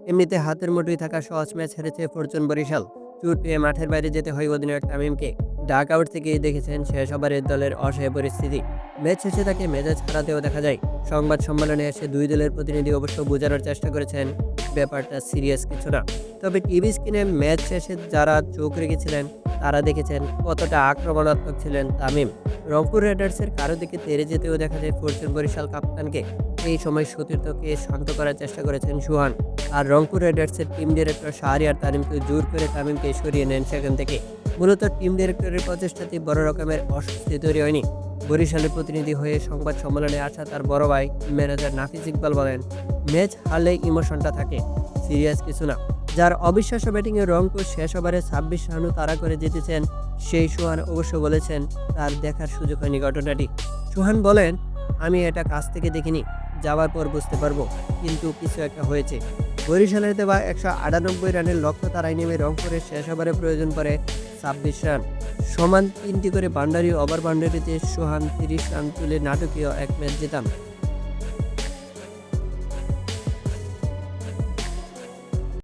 এমনিতে হাতের মুঠোয় থাকা সহজ ম্যাচ হেরেছে ফরচুন বরিশাল। চোট পেয়ে মাঠের বাইরে যেতে হয় অধিনায়ক তামিমকে। ডাক আউট থেকেই দেখেছেন শেষ ওভারের দলের অসহায় পরিস্থিতি। ম্যাচ শেষে তাকে মেজাজ হারাতেও দেখা যায়। সংবাদ সম্মেলনে এসে দুই দলের প্রতিনিধি অবশ্য বোঝানোর চেষ্টা করেছেন ব্যাপারটা সিরিয়াস কিছু না। তবে টিভি স্ক্রিনে ম্যাচ শেষে যারা চোখ রেখেছিলেন তারা দেখেছেন কতটা আক্রমণাত্মক ছিলেন তামিম। রংপুর রাইডার্সের কারো দিকে তেড়ে যেতেও দেখা যায় ফরচুন বরিশাল কাপ্তানকে। এই সময় সতীর্থকে শান্ত করার চেষ্টা করেছেন সুহান। আর রংপুর রাইডার্সের টিম ডিরেক্টর শাহরিয়ার তামিমকে জোর করে তামিমকে সরিয়ে নেন সেখান থেকে। মূলত টিম ডিরেক্টরের প্রচেষ্টাতে বড় রকমের অস্বস্তি তৈরি হয়নি। বরিশালের প্রতিনিধি হয়ে সংবাদ সম্মেলনে আসা তার বড় ভাই ম্যানেজার নাফিস ইকবাল বলেন, ম্যাচ হারলেই ইমোশনটা থাকে, সিরিয়াস কিছু না। যার অবিশ্বাস্য ব্যাটিংয়ে রংপুর শেষ ওভারে ২৬ রানও তাড়া করে জিতেছেন সেই সুহান অবশ্য বলেছেন তার দেখার সুযোগ হয়নি ঘটনাটি। সুহান বলেন, আমি এটা কাছ থেকে দেখিনি, যাওয়ার পর বুঝতে পারবো, কিন্তু কিছু একটা হয়েছে। বরিশালের দেওয়া ১৯৮ রানের লক্ষ্য তারাই নেমে রংপুরের শেষ ওভারে প্রয়োজন পড়ে ২৬ রান। সমান ৩টি করে বাউন্ডারি ওভার বাউন্ডারিতে সুহান ৩০ রান তুলে নাটকীয় এক ম্যাচ জেতান।